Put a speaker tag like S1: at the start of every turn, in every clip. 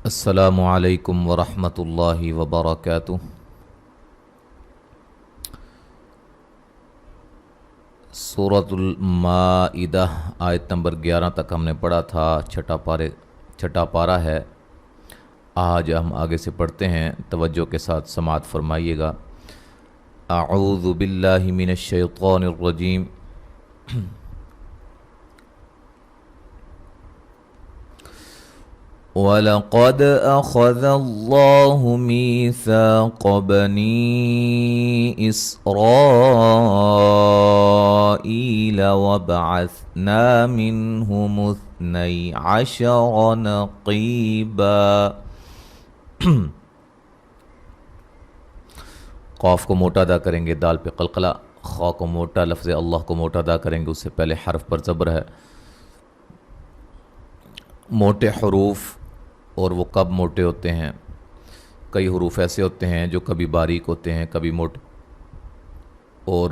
S1: السلام علیکم ورحمۃ اللہ وبرکاتہ۔ سورۃ المائدہ آیت نمبر 11 تک ہم نے پڑھا تھا، چھٹا پارہ ہے۔ آج ہم آگے سے پڑھتے ہیں، توجہ کے ساتھ سماعت فرمائیے گا۔ اعوذ باللہ من الشیطان الرجیم۔ وَلَقَدْ أَخَذَ اللَّهُ مِيثَاقَ بَنِي إِسْرَائِيلَ وَبَعَثْنَا مِنْهُمُ 12 نَقِيبًا۔ قاف کو موٹا ادا کریں گے، دال پہ قلقلہ، خا کو موٹا، لفظ اللہ کو موٹا ادا کریں گے، اس سے پہلے حرف پر زبر ہے۔ موٹے حروف اور وہ کب موٹے ہوتے ہیں؟ کئی حروف ایسے ہوتے ہیں جو کبھی باریک ہوتے ہیں، کبھی موٹے، اور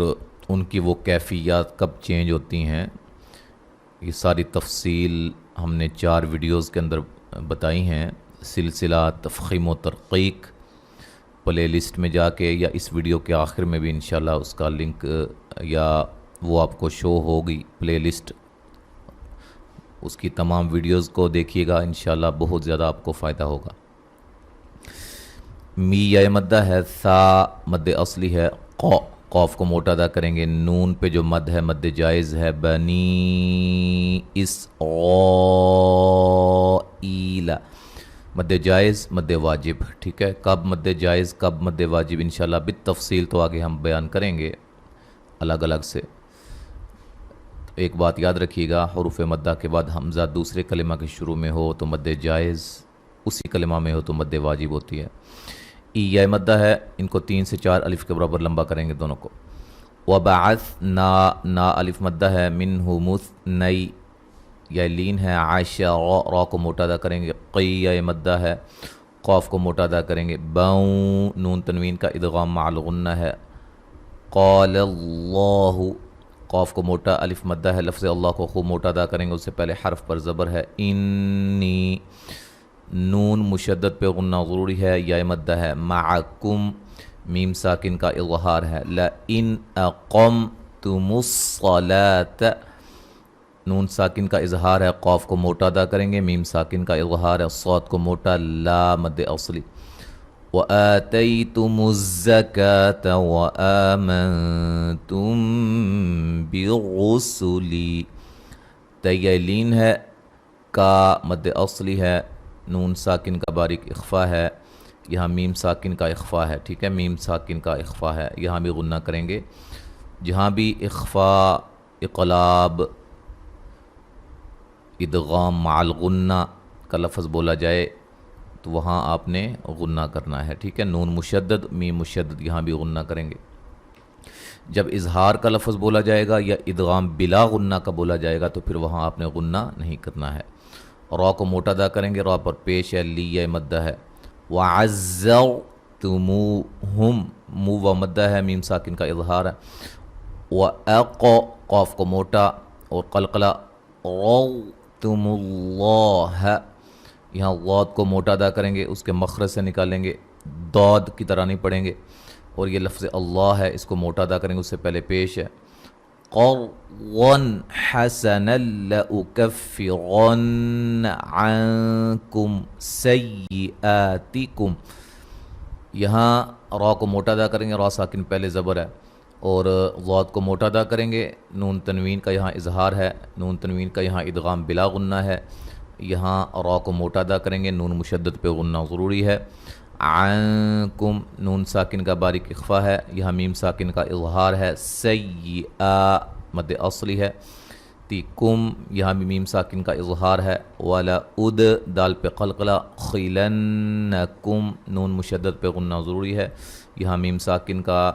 S1: ان کی وہ کیفیات کب چینج ہوتی ہیں، یہ ساری تفصیل ہم نے 4 ویڈیوز کے اندر بتائی ہیں۔ سلسلہ تفخیم و ترقیق پلے لسٹ میں جا کے، یا اس ویڈیو کے آخر میں بھی انشاءاللہ اس کا لنک یا وہ آپ کو شو ہوگی پلے لسٹ، اس کی تمام ویڈیوز کو دیکھیے گا، انشاءاللہ بہت زیادہ آپ کو فائدہ ہوگا۔ می یا مدہ ہے، ثا مد اصلی ہے، قاف کو موٹا ادا کریں گے، نون پہ جو مد ہے مد جائز ہے، بنی اسرائیل، مد جائز مد واجب، ٹھیک ہے۔ کب مد جائز کب مد واجب انشاءاللہ بالتفصیل تو آگے ہم بیان کریں گے الگ الگ سے۔ ایک بات یاد رکھیے گا، حروف مدہ کے بعد حمزہ دوسرے کلمہ کے شروع میں ہو تو مد جائز، اسی کلمہ میں ہو تو مد واجب ہوتی ہے۔ ای یا مدہ ہے، ان کو 3 سے 4 الف کے برابر لمبا کریں گے دونوں کو۔ وبعثنا، نا الف مدہ ہے، منہم اثنی، یا لین ہے، عائشہ را کو موٹا ادا کریں گے، قی یا مدہ ہے، قاف کو موٹا ادا کریں گے، باؤں نون تنوین کا ادغام مع الغنہ ہے، قال اللہ، قاف کو موٹا الف مدہ ہے، لفظ اللہ کو خوب موٹا ادا کریں گے، اس سے پہلے حرف پر زبر ہے، انی، نون مشدد پہ غنہ ضروری ہے، یا مدہ ہے، معکم، میم ساکن کا اظہار ہے، لئن اقمتم الصلاۃ، نون ساکن کا اظہار ہے، قاف کو موٹا ادا کریں گے، میم ساکن کا اظہار ہے، صاد کو موٹا، لا مد اصلی، وَآتَيْتُمُ الزَّكَاةَ وَآمَنْتُمْ بِرُسُلِي، تیلین ہے، کا مد اصلی ہے، نون ساکن کا باریک اخفا ہے، یہاں میم ساکن کا اخفا ہے، ٹھیک ہے، میم ساکن کا اخفا ہے، یہاں بھی غنہ کریں گے۔ جہاں بھی اخفا، اقلاب، ادغام مع الغنہ کا لفظ بولا جائے تو وہاں آپ نے غنہ کرنا ہے، ٹھیک ہے۔ نون مشدد، میم مشدد، یہاں بھی غنہ کریں گے۔ جب اظہار کا لفظ بولا جائے گا یا ادغام بلا غنہ کا بولا جائے گا تو پھر وہاں آپ نے غنہ نہیں کرنا ہے۔ را کو موٹا ادا کریں گے، را پر پیش ہے، لی یا مدہ ہے، وَعَزَّرْتُمُوهُمْ، مو و مدہ ہے، میم ساکن کا اظہار ہے، قاف کو موٹا اور قلقلہ، رَضْتُمُ اللَّهَ، یہاں غاد کو موٹا ادا کریں گے، اس کے مخرج سے نکالیں گے، داد کی طرح نہیں پڑھیں گے، اور یہ لفظ اللہ ہے، اس کو موٹا ادا کریں گے، اس سے پہلے پیش ہے، قَرْضًا حَسَنًا لَأُكَفِّرَنَّ عَنْكُمْ سَيِّئَاتِكُمْ، یہاں را کو موٹا ادا کریں گے، را ساکن پہلے زبر ہے، اور غاد کو موٹا ادا کریں گے، نون تنوین کا یہاں اظہار ہے، نون تنوین کا یہاں ادغام بلا غنہ ہے، یہاں را کو موٹا ادا کریں گے، نون مشدد پہ غنہ ضروری ہے، عنکم، نون ساکن کا باریک اخفا ہے، یہاں میم ساکن کا اظہار ہے، سیئا مد اصلی ہے، تیکم، یہاں بھی میم ساکن کا اظہار ہے، ولا اد، دال پہ قلقلہ، خلنکم، نون مشدد پہ غنہ ضروری ہے، یہاں میم ساکن کا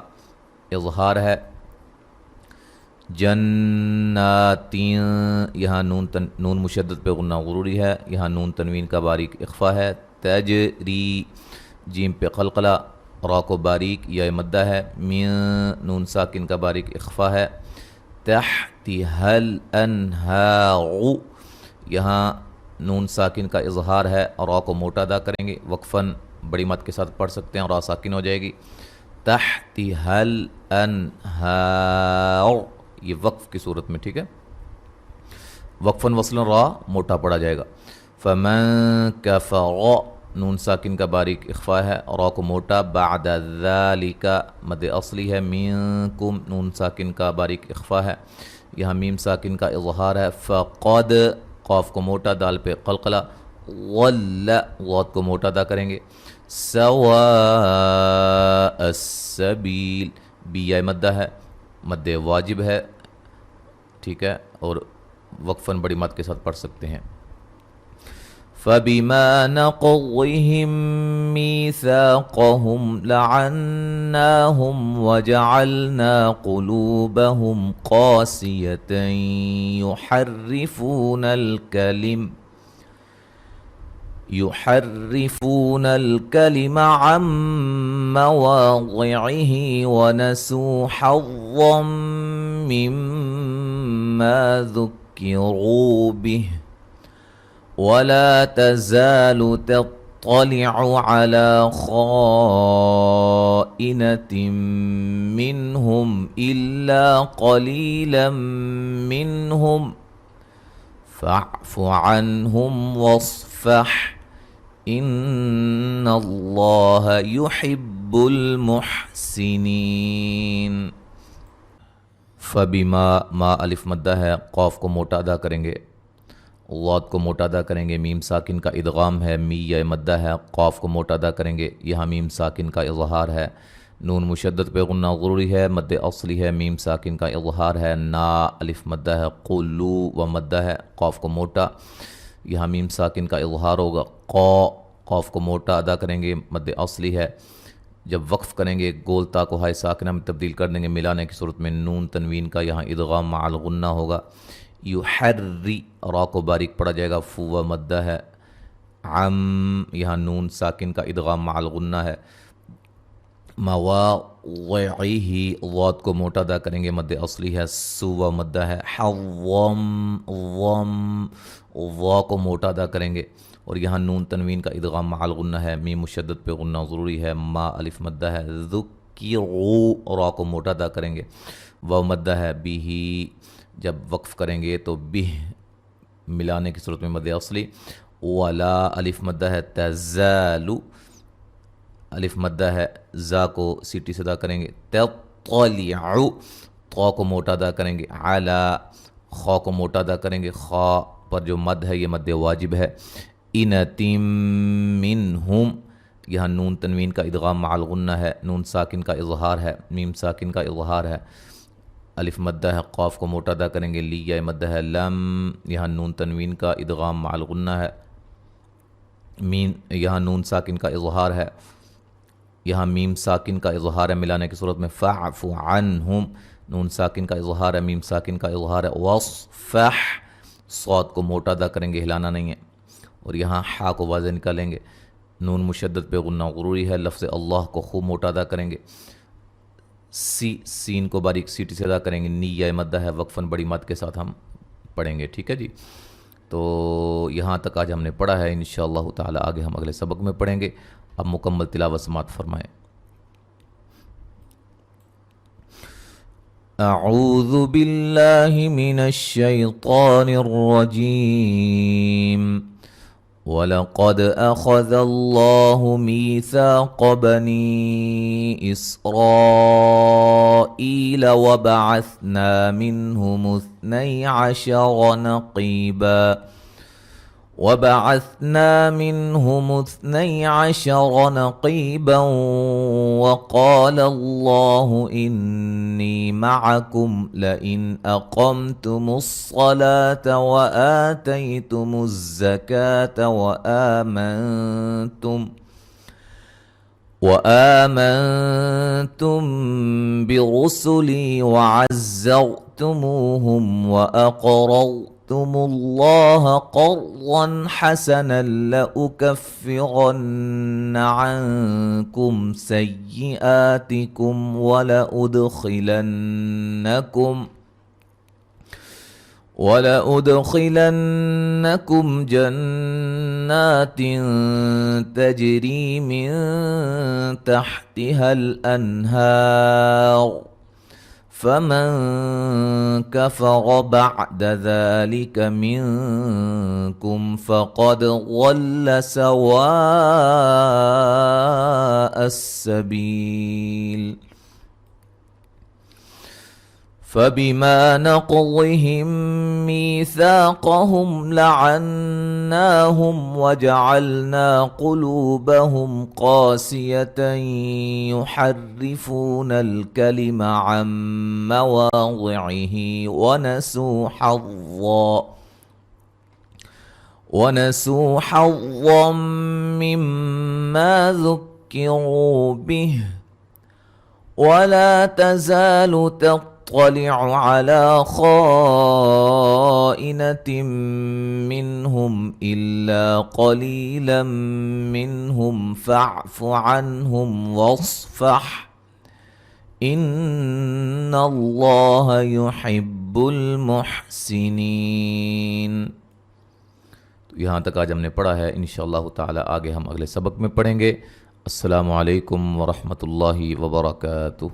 S1: اظہار ہے، جناتین، یہاں نون مشدد پہ غنہ ضروری ہے، یہاں نون تنوین کا باریک اخفا ہے، تجری، جیم پہ قلقلہ، را کو باریک یا مدہ ہے، من، نون ساکن کا باریک اخفا ہے، تحتها الانہار، یہاں نون ساکن کا اظہار ہے اور را کو موٹا ادا کریں گے، وقفاً بڑی مد کے ساتھ پڑھ سکتے ہیں اور را ساکن ہو جائے گی۔ تحتها الانہار، یہ وقف کی صورت میں، ٹھیک ہے، وقفاً وصلاً را موٹا پڑا جائے گا۔ فمن کفر، نون ساکن کا باریک اخفا ہے، را کو موٹا، بعد ذالک مد اصلی ہے، منکم نون ساکن کا باریک اخفا ہے، یہاں میم ساکن کا اظہار ہے، فقد قاف کو موٹا، دال پہ قلقلہ، ضل غاد کو موٹا ادا کریں گے، سواء السبیل، بی یا مدہ ہے، مد واجب ہے، ٹھیک ہے، اور وقفاً بڑی مد کے ساتھ پڑھ سکتے ہیں۔ فَبِمَا نَقْضِهِم مِّيثَاقَهُمْ لَعَنَّاهُمْ وَجَعَلْنَا قُلُوبَهُمْ قَاسِيَةً يُحَرِّفُونَ الْكَلِمَ عَن مَّوَاضِعِهِ وَنَسُوا حَظًّا مِّمَّا ذُكِّرُوا بِهِ وَلَا تَزَالُ تَطَّلِعُ عَلَى خَائِنَةٍ مِّنْهُمْ إِلَّا قَلِيلًا مِّنْهُمْ فَاعْفُ عَنْهُمْ وَاصْفَحْ إِنَّ اللَّهَ يُحِبُّ الْمُحْسِنِينَ۔ فَبِمَا، ما الف مدہ ہے، قاف کو موٹا ادا کریں گے، غاد کو موٹا ادا کریں گے، میم ساکن کا ادغام ہے، می یا مدہ ہے، قاف کو موٹا ادا کریں گے، یہاں میم ساکن کا اظہار ہے، نون مشدد پہ غنہ ضروری ہے، مد اصلی ہے، میم ساکن کا اظہار ہے، نا الف مدہ ہے، قلو و مدہ ہے، قاف کو موٹا، یہاں میم ساکن کا اظہار ہوگا، قاف کو موٹا ادا کریں گے، مد اصلی ہے، جب وقف کریں گے گول تا کو ہائے ساکنہ میں تبدیل کر دیں گے ملانے کی صورت میں، نون تنوین کا یہاں ادغام مع الغنہ ہوگا، یحری را کو باریک پڑا جائے گا، فو و مدہ ہے، عم یہاں نون ساکن کا ادغام مع الغنہ ہے، مواضعہ ضاد کو موٹا ادا کریں گے، مد اصلی ہے، سو و مدہ ہے، حوم ضم ضا کو موٹا ادا کریں گے، اور یہاں نون تنوین کا ادغام مع الغنہ ہے، میم مشدد پہ غنہ ضروری ہے، ما الف مدہ ہے، ذکروا را کو موٹا ادا کریں گے، و مدہ ہے، بیہی جب وقف کریں گے تو بہ ملانے کی صورت میں مد اصلی، ولا الف مدہ ہے، تزالو الف مدہ ہے، زا کو سیٹی سے ادا کریں گے، تطلعو طا کو موٹا ادا کریں گے، علا خا کو موٹا ادا کریں گے، خا پر جو مد ہے یہ مد واجب ہے، انتم منہم یہاں نون تنوین کا ادغام مع الغنہ ہے، نون ساکن کا اظہار ہے، میم ساکن کا اظہار ہے، الف مدہ ہے، قاف کو موٹا ادا کریں گے، لی یا مدہ ہے، لم یہاں نون تنوین کا ادغام مع الغنہ ہے، میم یہاں نون ساکن کا اظہار ہے، یہاں میم ساکن کا اظہار ہے ملانے کی صورت میں، فاعف عنہم نون ساکن کا اظہار ہے، میم ساکن کا اظہار ہے، واصفح صاد کو موٹا ادا کریں گے، ہلانا نہیں ہے، اور یہاں حا کو واضح نکالیں گے، نون مشدد پہ غنہ غروری ہے، لفظ اللہ کو خوب موٹا ادا کریں گے، سین کو باریک سیٹی سے ادا کریں گے، نی یا مدہ ہے، وقفاً بڑی مد کے ساتھ ہم پڑھیں گے، ٹھیک ہے جی۔ تو یہاں تک آج ہم نے پڑھا ہے، انشاءاللہ تعالی آگے ہم اگلے سبق میں پڑھیں گے۔ اب مکمل تلاوت سماعت فرمائیں۔ اعوذ باللہ من الشیطان الرجیم، وَلَقَدْ أَخَذَ اللَّهُ مِيثَاقَ بَنِي إِسْرَائِيلَ وَبَعَثْنَا مِنْهُمُ اثْنَيْ عَشَرَ نَقِيبًا وَقَالَ اللَّهُ إِنِّي مَعَكُمْ لَئِنْ أَقَمْتُمُ الصَّلَاةَ وَآتَيْتُمُ الزَّكَاةَ وَآمَنْتُمْ بِرُسُلِي وَعَزَّرْتُمُوهُمْ وَأَقْرَضْتُمُ اللَّهَ قَرْضًا حَسَنًا لَأُكَفِّرَنَّ عَنْكُمْ سَيِّئَاتِكُمْ وَلَأُدْخِلَنَّكُمْ جَنَّاتٍ تَجْرِي مِن تَحْتِهَا الْأَنْهَارُ فَمَن كَفَرَ بَعْدَ ذَلِكَ مِنكُمْ فَقَدْ ضَلَّ سَوَاءَ السَّبِيلِ فَبِمَا نَقْضِهِم مِّيثَاقَهُمْ لَعَنَّاهُمْ وَجَعَلْنَا قُلُوبَهُمْ قَاسِيَةً يُحَرِّفُونَ الْكَلِمَ عَن مَّوَاضِعِهِ وَنَسُوا حَظًّا مِّمَّا ذُكِّرُوا بِهِ وَلَا تَزَالُ تَطَّلِعُ عَلَى خَائِنَةٍ مِّنْهُمْ إِلَّا قَلِيلًا مِّنْهُمْ فَاعْفُ عَنْهُمْ وَاصْفَحْ إِنَّ اللَّهَ يُحِبُّ الْمُحْسِنِينَ۔ تو یہاں تک آج ہم نے پڑھا ہے، انشاءاللہ تعالی آگے ہم اگلے سبق میں پڑھیں گے۔ السلام علیکم ورحمۃ اللہ وبرکاتہ۔